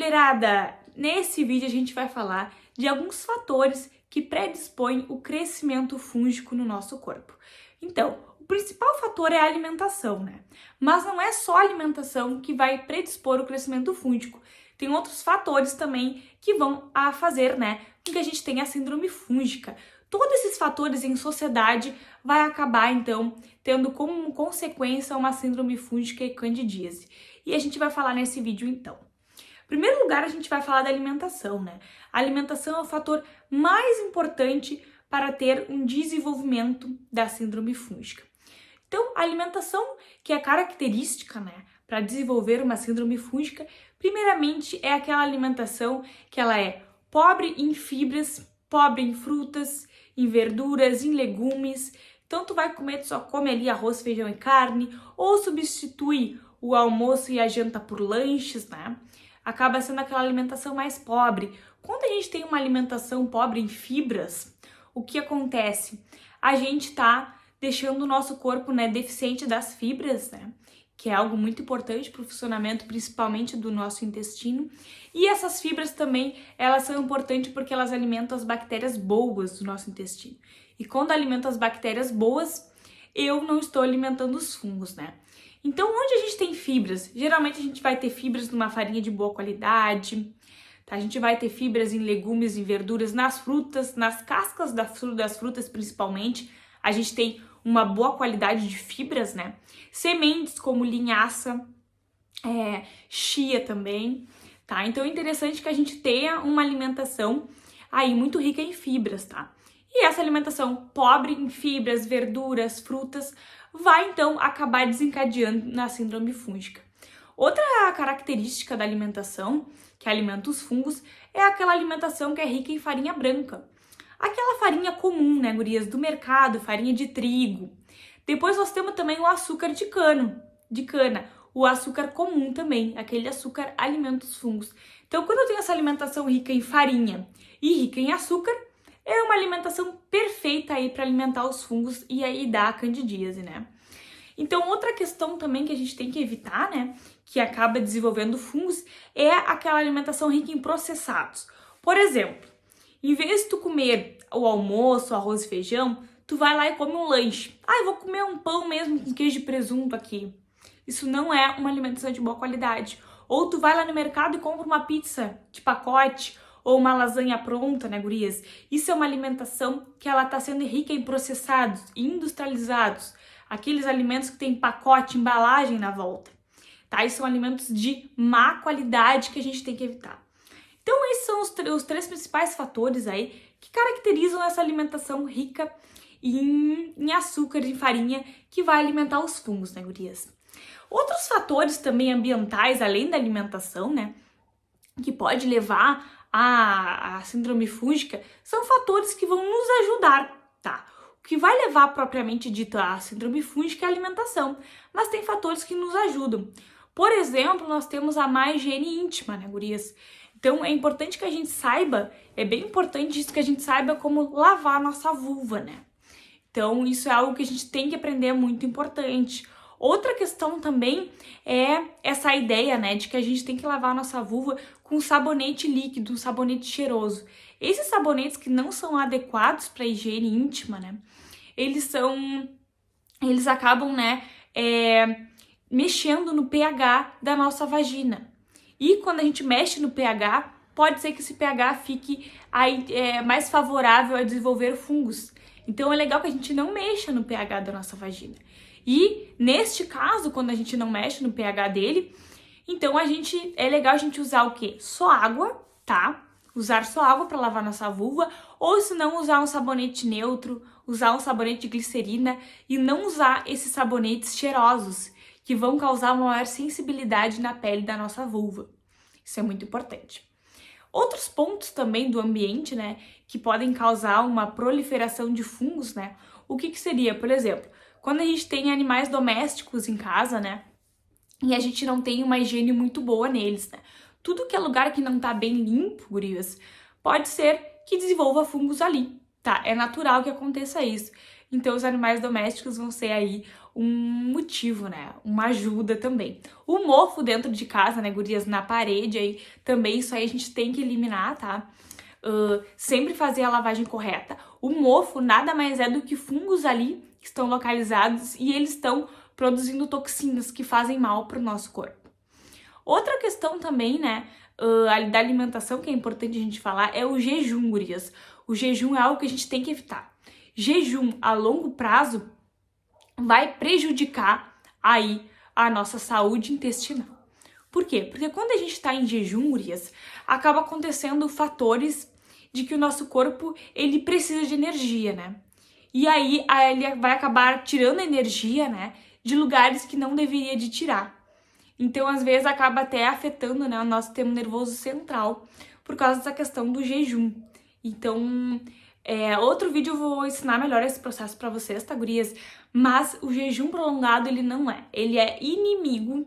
mulherada! Nesse vídeo a gente vai falar de alguns fatores que predispõem o crescimento fúngico no nosso corpo. Então, o principal fator é a alimentação, né? Mas não é só a alimentação que vai predispor o crescimento fúngico. Tem outros fatores também que vão fazer, né, com que a gente tenha a síndrome fúngica. Todos esses fatores em sociedade vai acabar, então, tendo como consequência uma síndrome fúngica e candidíase. E a gente vai falar nesse vídeo, então. Em primeiro lugar, a gente vai falar da alimentação, né? A alimentação é o fator mais importante para ter um desenvolvimento da síndrome fúngica. Então, a alimentação que é característica, né, para desenvolver uma síndrome fúngica, primeiramente é aquela alimentação que ela é pobre em fibras, pobre em frutas, em verduras, em legumes. Então, tu vai comer, tu só come ali arroz, feijão e carne, ou substitui o almoço e a janta por lanches, né? Acaba sendo aquela alimentação mais pobre. Quando a gente tem uma alimentação pobre em fibras, o que acontece? A gente tá deixando o nosso corpo, né, deficiente das fibras, né? Que é algo muito importante para o funcionamento, principalmente do nosso intestino. E essas fibras também, elas são importantes porque elas alimentam as bactérias boas do nosso intestino. E quando alimento as bactérias boas, eu não estou alimentando os fungos, né? Então, onde a gente tem fibras? Geralmente a gente vai ter fibras numa farinha de boa qualidade, tá? A gente vai ter fibras em legumes, em verduras, nas frutas, nas cascas das frutas principalmente. A gente tem uma boa qualidade de fibras, né? Sementes como linhaça, chia também, tá? Então é interessante que a gente tenha uma alimentação aí muito rica em fibras, tá? E essa alimentação pobre em fibras, verduras, frutas, vai então acabar desencadeando na síndrome fúngica. Outra característica da alimentação, que alimenta os fungos, é aquela alimentação que é rica em farinha branca. Aquela farinha comum, né, gurias, do mercado, farinha de trigo. Depois nós temos também o açúcar de cana, o açúcar comum também, aquele açúcar alimenta os fungos. Então, quando eu tenho essa alimentação rica em farinha e rica em açúcar, é uma alimentação perfeita aí para alimentar os fungos e aí dar a candidíase, né? Então, outra questão também que a gente tem que evitar, né, que acaba desenvolvendo fungos, é aquela alimentação rica em processados. Por exemplo, em vez de tu comer o almoço, arroz e feijão, tu vai lá e come um lanche. Eu vou comer um pão mesmo com queijo e presunto aqui. Isso não é uma alimentação de boa qualidade. Ou tu vai lá no mercado e compra uma pizza de pacote ou uma lasanha pronta, né, gurias? Isso é uma alimentação que ela tá sendo rica em processados, industrializados. Aqueles alimentos que tem pacote, embalagem na volta. Tá? Isso são alimentos de má qualidade que a gente tem que evitar. Então, esses são os três principais fatores aí que caracterizam essa alimentação rica em açúcar, em farinha, que vai alimentar os fungos, né, gurias? Outros fatores também ambientais, além da alimentação, né, que pode levar à síndrome fúngica, são fatores que vão nos ajudar, tá? O que vai levar propriamente dito à síndrome fúngica é a alimentação, mas tem fatores que nos ajudam. Por exemplo, nós temos a má higiene íntima, né, gurias? Então, é importante que a gente saiba, é bem importante isso que a gente saiba como lavar a nossa vulva, né? Então, isso é algo que a gente tem que aprender, é muito importante. Outra questão também é essa ideia, né, de que a gente tem que lavar a nossa vulva com sabonete líquido, um sabonete cheiroso. Esses sabonetes que não são adequados para a higiene íntima, né, eles acabam, né, mexendo no pH da nossa vagina. E quando a gente mexe no pH, pode ser que esse pH fique aí, mais favorável a desenvolver fungos. Então é legal que a gente não mexa no pH da nossa vagina. E neste caso, quando a gente não mexe no pH dele, então é legal a gente usar o quê? Só água, tá? Usar só água para lavar nossa vulva, ou se não usar um sabonete neutro, usar um sabonete de glicerina e não usar esses sabonetes cheirosos, que vão causar uma maior sensibilidade na pele da nossa vulva. Isso é muito importante. Outros pontos também do ambiente, né, que podem causar uma proliferação de fungos, né? O que seria, por exemplo, quando a gente tem animais domésticos em casa, né, e a gente não tem uma higiene muito boa neles, né? Tudo que é lugar que não tá bem limpo, gurias, pode ser que desenvolva fungos ali, tá? É natural que aconteça isso. Então, os animais domésticos vão ser aí um motivo, né? Uma ajuda também. O mofo dentro de casa, né, gurias, na parede aí, também isso aí a gente tem que eliminar, tá? Sempre fazer a lavagem correta. O mofo nada mais é do que fungos ali que estão localizados e eles estão produzindo toxinas que fazem mal para o nosso corpo. Outra questão também, né, da alimentação que é importante a gente falar é o jejum, gurias. O jejum é algo que a gente tem que evitar. Jejum a longo prazo vai prejudicar aí a nossa saúde intestinal. Por quê? Porque quando a gente está em jejum, gurias, acaba acontecendo fatores de que o nosso corpo, ele precisa de energia, né? E aí ele vai acabar tirando energia, né, de lugares que não deveria de tirar. Então, às vezes, acaba até afetando, né, o nosso sistema nervoso central por causa dessa questão do jejum. Então, outro vídeo eu vou ensinar melhor esse processo pra vocês, tá, gurias? Mas o jejum prolongado, ele não é. Ele é inimigo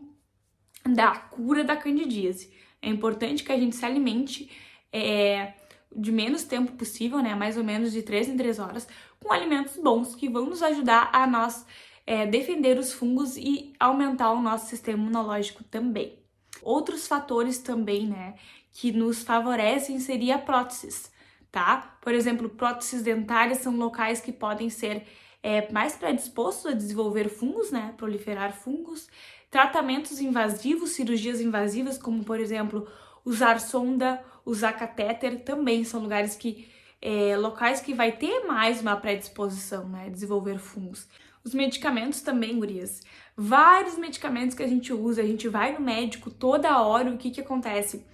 da cura da candidíase. É importante que a gente se alimente de menos tempo possível, né? Mais ou menos de 3 em 3 horas, com alimentos bons que vão nos ajudar a nós defender os fungos e aumentar o nosso sistema imunológico também. Outros fatores também, né, que nos favorecem seria próteses, tá? Por exemplo, próteses dentárias são locais que podem ser mais predispostos a desenvolver fungos, né, proliferar fungos. Tratamentos invasivos, cirurgias invasivas, como por exemplo, usar sonda, usar catéter, também são lugares que locais que vai ter mais uma predisposição, né, a desenvolver fungos. Os medicamentos também, gurias. Vários medicamentos que a gente usa, a gente vai no médico toda hora, o que acontece?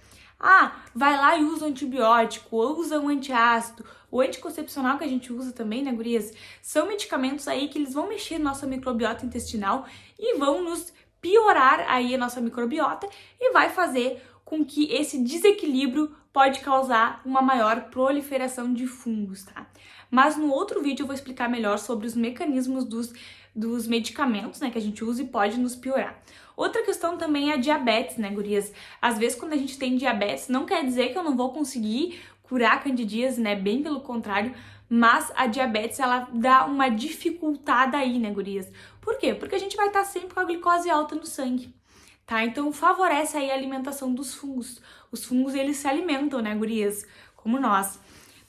Vai lá e usa um antibiótico, ou usa um antiácido, o anticoncepcional que a gente usa também, né, gurias? São medicamentos aí que eles vão mexer na nossa microbiota intestinal e vão nos piorar aí a nossa microbiota e vai fazer com que esse desequilíbrio pode causar uma maior proliferação de fungos, tá? Mas no outro vídeo eu vou explicar melhor sobre os mecanismos dos medicamentos, né, que a gente usa e pode nos piorar. Outra questão também é a diabetes, né, gurias? Às vezes quando a gente tem diabetes, não quer dizer que eu não vou conseguir curar a candidíase, né, bem pelo contrário, mas a diabetes, ela dá uma dificultada aí, né, gurias? Por quê? Porque a gente vai estar sempre com a glicose alta no sangue, tá? Então favorece aí a alimentação dos fungos. Os fungos, eles se alimentam, né, gurias? Como nós.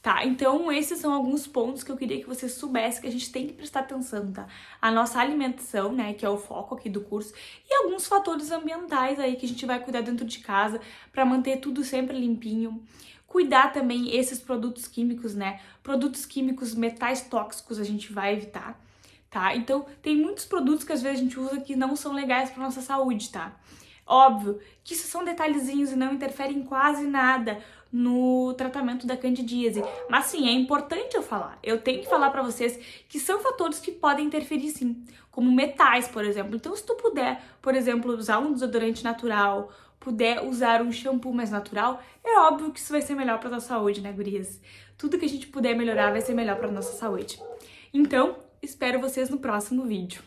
Tá, então esses são alguns pontos que eu queria que você soubesse que a gente tem que prestar atenção, tá? A nossa alimentação, né, que é o foco aqui do curso, e alguns fatores ambientais aí que a gente vai cuidar dentro de casa para manter tudo sempre limpinho. Cuidar também esses produtos químicos, né? Produtos químicos, metais tóxicos a gente vai evitar, tá? Então tem muitos produtos que às vezes a gente usa que não são legais para nossa saúde, tá? Óbvio que isso são detalhezinhos e não interferem quase nada no tratamento da candidíase, mas sim, é importante eu falar. Eu tenho que falar pra vocês que são fatores que podem interferir sim, como metais, por exemplo. Então, se tu puder, por exemplo, usar um desodorante natural, puder usar um shampoo mais natural, é óbvio que isso vai ser melhor pra tua saúde, né, gurias? Tudo que a gente puder melhorar vai ser melhor pra nossa saúde. Então, espero vocês no próximo vídeo.